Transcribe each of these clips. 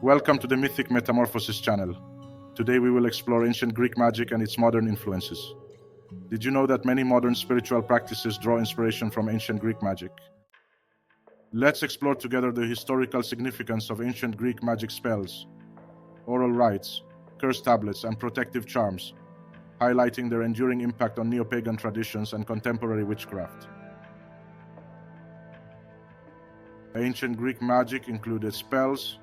Welcome to the Mythic Metamorphosis channel. Today we will explore ancient Greek magic and its modern influences. Did you know that many modern spiritual practices draw inspiration from ancient Greek magic? Let's explore together the historical significance of ancient Greek magic spells, oral rites, curse tablets, and protective charms, highlighting their enduring impact on neo-pagan traditions and contemporary witchcraft. Ancient Greek magic included spells,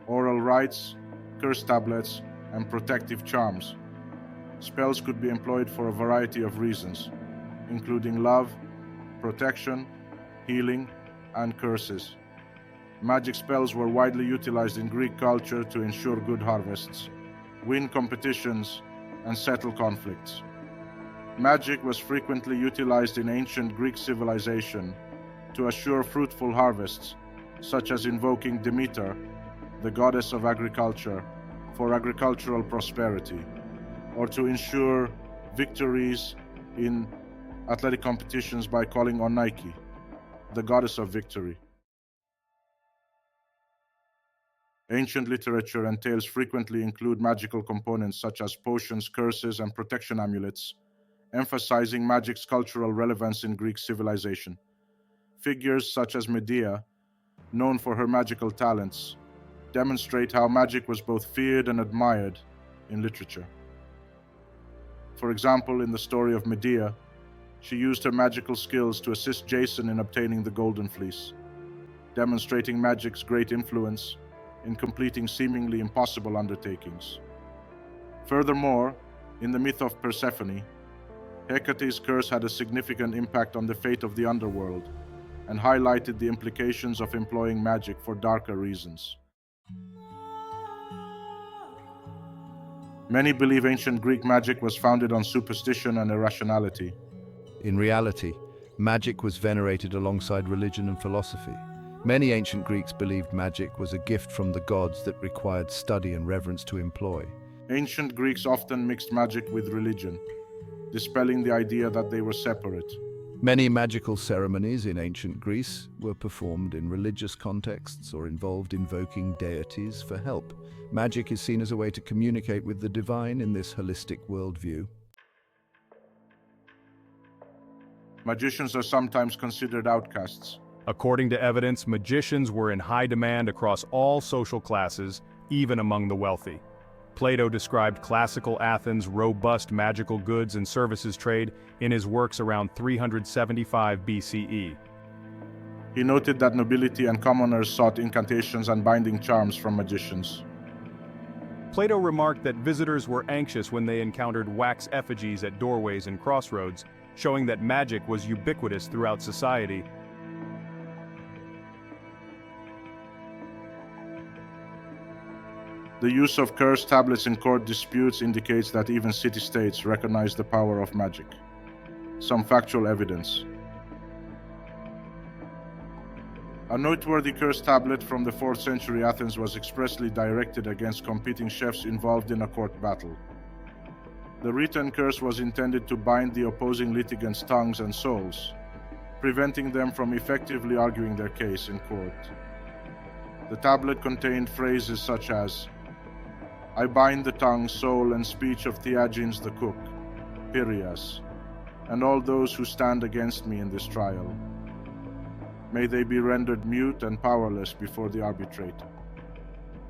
oral rites, curse tablets, and protective charms. Spells could be employed for a variety of reasons, including love, protection, healing, and curses. Magic spells were widely utilized in Greek culture to ensure good harvests, win competitions, and settle conflicts. Magic was frequently utilized in ancient Greek civilization to assure fruitful harvests, such as invoking Demeter, the goddess of agriculture, for agricultural prosperity, or to ensure victories in athletic competitions by calling on Nike, the goddess of victory. Ancient literature and tales frequently include magical components such as potions, curses, and protection amulets, emphasizing magic's cultural relevance in Greek civilization. Figures such as Medea, known for her magical talents, demonstrate how magic was both feared and admired in literature. For example, in the story of Medea, she used her magical skills to assist Jason in obtaining the Golden Fleece, demonstrating magic's great influence in completing seemingly impossible undertakings. Furthermore, in the myth of Persephone, Hecate's curse had a significant impact on the fate of the underworld and highlighted the implications of employing magic for darker reasons. Many believe ancient Greek magic was founded on superstition and irrationality. In reality, magic was venerated alongside religion and philosophy. Many ancient Greeks believed magic was a gift from the gods that required study and reverence to employ. Ancient Greeks often mixed magic with religion, dispelling the idea that they were separate. Many magical ceremonies in ancient Greece were performed in religious contexts or involved invoking deities for help. Magic is seen as a way to communicate with the divine in this holistic worldview. Magicians are sometimes considered outcasts. According to evidence, magicians were in high demand across all social classes, even among the wealthy. Plato described classical Athens' robust magical goods and services trade in his works around 375 BCE. He noted that nobility and commoners sought incantations and binding charms from magicians. Plato remarked that visitors were anxious when they encountered wax effigies at doorways and crossroads, showing that magic was ubiquitous throughout society. The use of curse tablets in court disputes indicates that even city-states recognize the power of magic. Some factual evidence. A noteworthy curse tablet from the 4th century Athens was expressly directed against competing chefs involved in a court battle. The written curse was intended to bind the opposing litigants' tongues and souls, preventing them from effectively arguing their case in court. The tablet contained phrases such as, "I bind the tongue, soul, and speech of Theagenes the cook, Pyrrhias, and all those who stand against me in this trial. May they be rendered mute and powerless before the arbitrator."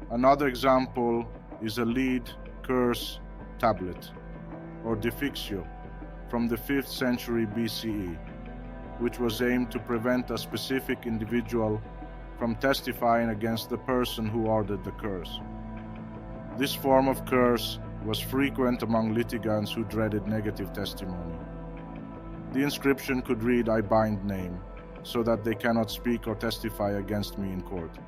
Another example is a lead curse tablet, or defixio, from the 5th century BCE, which was aimed to prevent a specific individual from testifying against the person who ordered the curse. This form of curse was frequent among litigants who dreaded negative testimony. The inscription could read, "I bind name," so that they cannot speak or testify against me in court.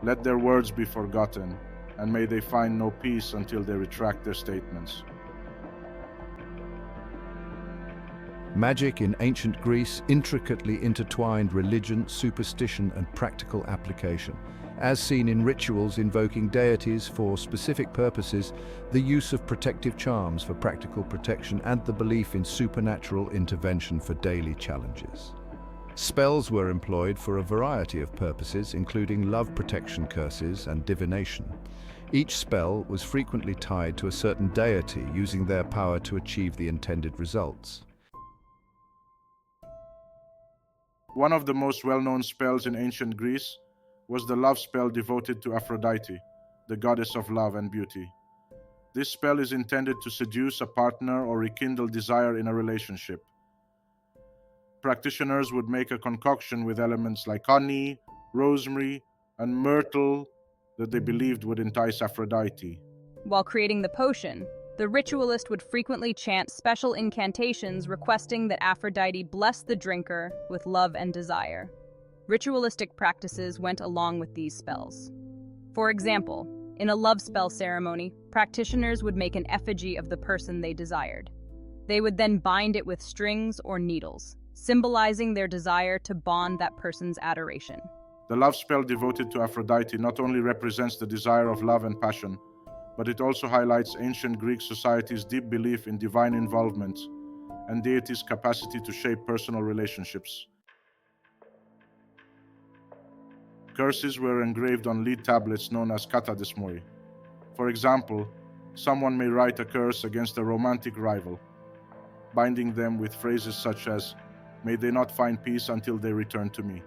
Let their words be forgotten, and may they find no peace until they retract their statements. Magic in ancient Greece intricately intertwined religion, superstition, and practical application. As seen in rituals invoking deities for specific purposes, the use of protective charms for practical protection, and the belief in supernatural intervention for daily challenges. Spells were employed for a variety of purposes, including love protection curses and divination. Each spell was frequently tied to a certain deity, using their power to achieve the intended results. One of the most well-known spells in ancient Greece was the love spell devoted to Aphrodite, the goddess of love and beauty. This spell is intended to seduce a partner or rekindle desire in a relationship. Practitioners would make a concoction with elements like honey, rosemary, and myrtle that they believed would entice Aphrodite. While creating the potion, the ritualist would frequently chant special incantations requesting that Aphrodite bless the drinker with love and desire. Ritualistic practices went along with these spells. For example, in a love spell ceremony, practitioners would make an effigy of the person they desired. They would then bind it with strings or needles, symbolizing their desire to bond that person's adoration. The love spell devoted to Aphrodite not only represents the desire of love and passion, but it also highlights ancient Greek society's deep belief in divine involvement and deities' capacity to shape personal relationships. Curses were engraved on lead tablets known as katadesmoi. For example, someone may write a curse against a romantic rival, binding them with phrases such as, "May they not find peace until they return to me."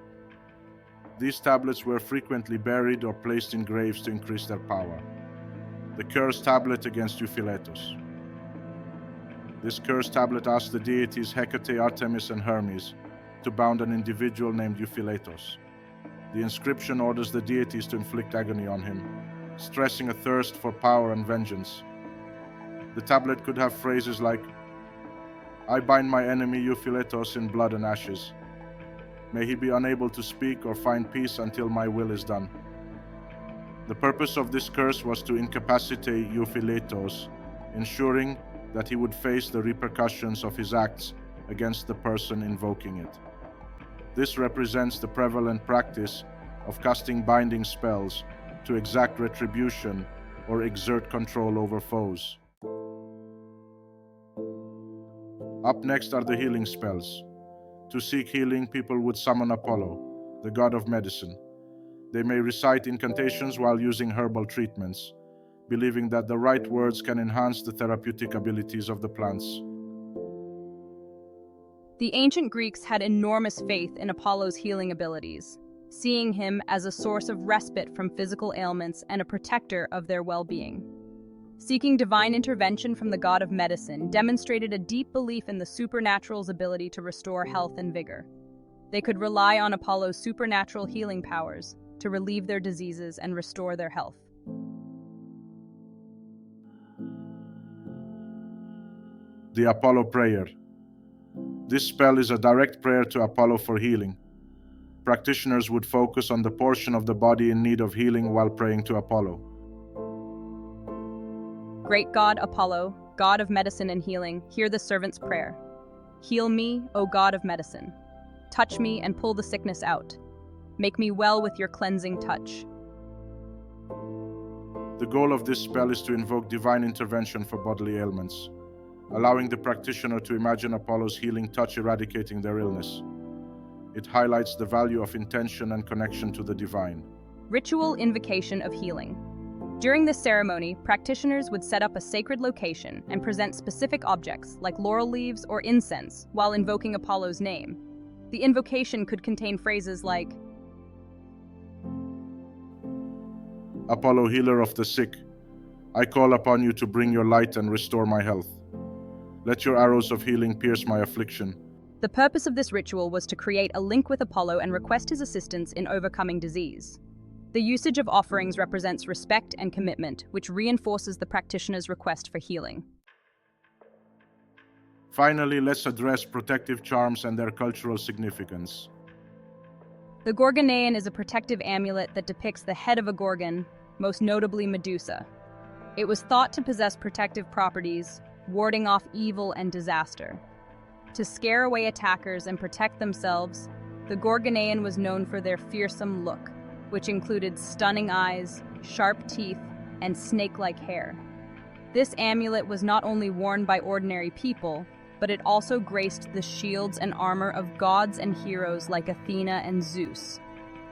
These tablets were frequently buried or placed in graves to increase their power. The curse tablet against Euphiletos. This curse tablet asked the deities Hecate, Artemis, and Hermes to bound an individual named Euphiletos. The inscription orders the deities to inflict agony on him, stressing a thirst for power and vengeance. The tablet could have phrases like, "I bind my enemy Euphiletos in blood and ashes. May he be unable to speak or find peace until my will is done." The purpose of this curse was to incapacitate Euphiletos, ensuring that he would face the repercussions of his acts against the person invoking it. This represents the prevalent practice of casting binding spells to exact retribution or exert control over foes. Up next are the healing spells. To seek healing, people would summon Apollo, the god of medicine. They may recite incantations while using herbal treatments, believing that the right words can enhance the therapeutic abilities of the plants. The ancient Greeks had enormous faith in Apollo's healing abilities, seeing him as a source of respite from physical ailments and a protector of their well-being. Seeking divine intervention from the god of medicine demonstrated a deep belief in the supernatural's ability to restore health and vigor. They could rely on Apollo's supernatural healing powers to relieve their diseases and restore their health. The Apollo Prayer. This spell is a direct prayer to Apollo for healing. Practitioners would focus on the portion of the body in need of healing while praying to Apollo. Great God Apollo, god of medicine and healing, hear the servant's prayer. Heal me, O god of medicine. Touch me and pull the sickness out. Make me well with your cleansing touch. The goal of this spell is to invoke divine intervention for bodily ailments, allowing the practitioner to imagine Apollo's healing touch eradicating their illness. It highlights the value of intention and connection to the divine. Ritual invocation of healing. During this ceremony, practitioners would set up a sacred location and present specific objects like laurel leaves or incense while invoking Apollo's name. The invocation could contain phrases like, Apollo, healer of the sick, I call upon you to bring your light and restore my health. Let your arrows of healing pierce my affliction. The purpose of this ritual was to create a link with Apollo and request his assistance in overcoming disease. The usage of offerings represents respect and commitment, which reinforces the practitioner's request for healing. Finally, let's address protective charms and their cultural significance. The Gorgoneion is a protective amulet that depicts the head of a gorgon, most notably Medusa. It was thought to possess protective properties, warding off evil and disaster. To scare away attackers and protect themselves, the Gorgoneion was known for their fearsome look, which included stunning eyes, sharp teeth, and snake-like hair. This amulet was not only worn by ordinary people, but it also graced the shields and armor of gods and heroes like Athena and Zeus.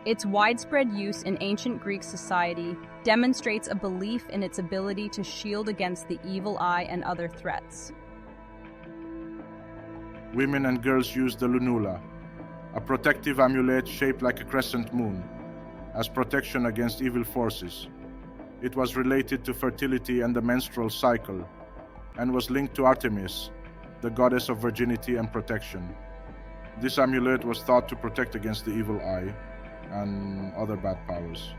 Its widespread use in ancient Greek society demonstrates a belief in its ability to shield against the evil eye and other threats. Women and girls used the lunula, a protective amulet shaped like a crescent moon, as protection against evil forces. It was related to fertility and the menstrual cycle, and was linked to Artemis, the goddess of virginity and protection. This amulet was thought to protect against the evil eye and other bad powers.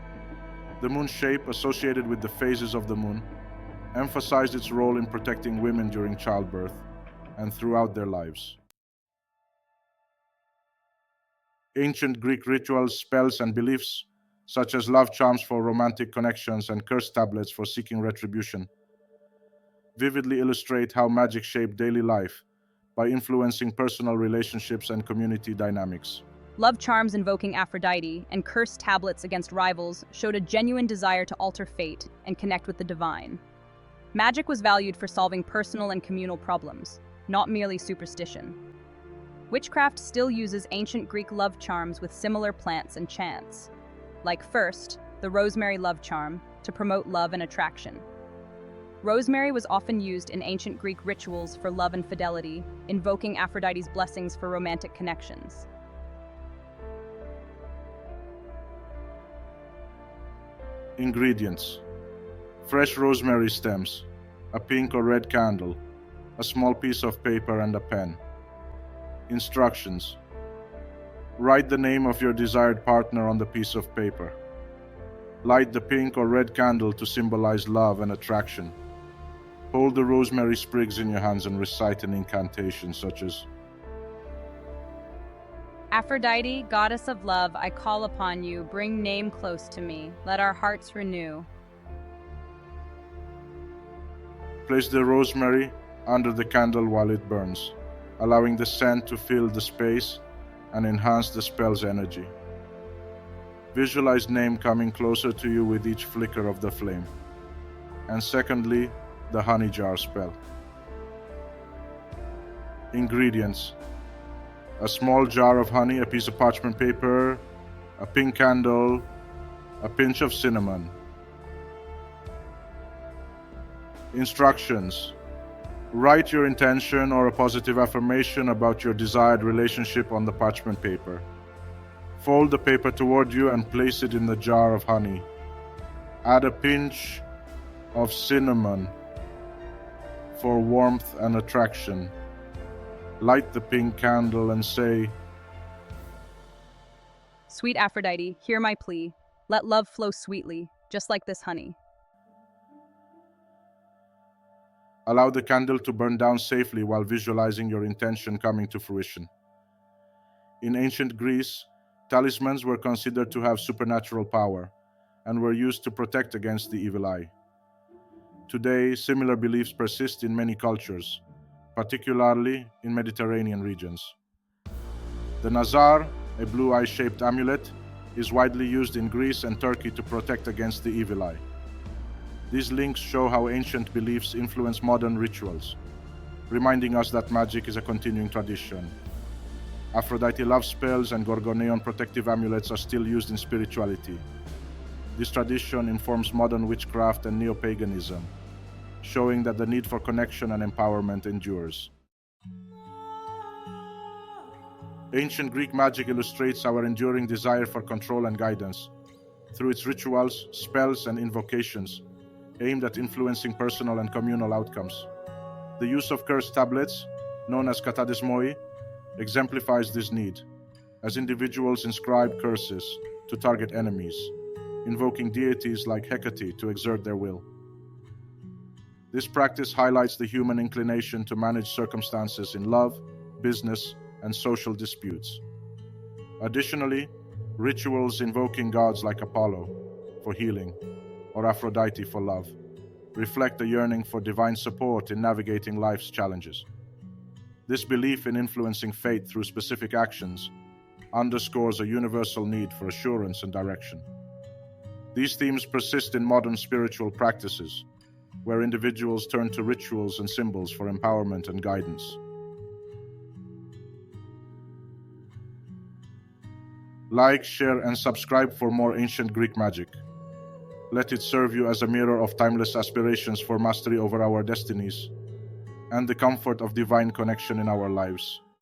The moon shape, associated with the phases of the moon, emphasized its role in protecting women during childbirth and throughout their lives. Ancient Greek rituals, spells, and beliefs, such as love charms for romantic connections and curse tablets for seeking retribution, vividly illustrate how magic shaped daily life by influencing personal relationships and community dynamics. Love charms invoking Aphrodite and curse tablets against rivals showed a genuine desire to alter fate and connect with the divine. Magic was valued for solving personal and communal problems, not merely superstition. Witchcraft still uses ancient Greek love charms with similar plants and chants, like first, the rosemary love charm, to promote love and attraction. Rosemary was often used in ancient Greek rituals for love and fidelity, invoking Aphrodite's blessings for romantic connections. Ingredients: fresh rosemary stems, a pink or red candle, a small piece of paper, and a pen. Instructions: write the name of your desired partner on the piece of paper. Light the pink or red candle to symbolize love and attraction. Hold the rosemary sprigs in your hands and recite an incantation such as, Aphrodite, goddess of love, I call upon you, bring name close to me, let our hearts renew. Place the rosemary under the candle while it burns, allowing the scent to fill the space and enhance the spell's energy. Visualize name coming closer to you with each flicker of the flame. And secondly, the honey jar spell. Ingredients: a small jar of honey, a piece of parchment paper, a pink candle, a pinch of cinnamon. Instructions: write your intention or a positive affirmation about your desired relationship on the parchment paper. Fold the paper toward you and place it in the jar of honey. Add a pinch of cinnamon for warmth and attraction. Light the pink candle and say, Sweet Aphrodite, hear my plea. Let love flow sweetly, just like this honey. Allow the candle to burn down safely while visualizing your intention coming to fruition. In ancient Greece, talismans were considered to have supernatural power and were used to protect against the evil eye. Today, similar beliefs persist in many cultures, particularly in Mediterranean regions. The nazar, a blue eye-shaped amulet, is widely used in Greece and Turkey to protect against the evil eye. These links show how ancient beliefs influence modern rituals, reminding us that magic is a continuing tradition. Aphrodite love spells and Gorgoneion protective amulets are still used in spirituality. This tradition informs modern witchcraft and neo-paganism, showing that the need for connection and empowerment endures. Ancient Greek magic illustrates our enduring desire for control and guidance through its rituals, spells, and invocations aimed at influencing personal and communal outcomes. The use of curse tablets, known as katadesmoi, exemplifies this need, as individuals inscribe curses to target enemies, invoking deities like Hecate to exert their will. This practice highlights the human inclination to manage circumstances in love, business, and social disputes. Additionally, rituals invoking gods like Apollo for healing or Aphrodite for love reflect a yearning for divine support in navigating life's challenges. This belief in influencing fate through specific actions underscores a universal need for assurance and direction. These themes persist in modern spiritual practices, where individuals turn to rituals and symbols for empowerment and guidance. Like, share, and subscribe for more ancient Greek magic. Let it serve you as a mirror of timeless aspirations for mastery over our destinies and the comfort of divine connection in our lives.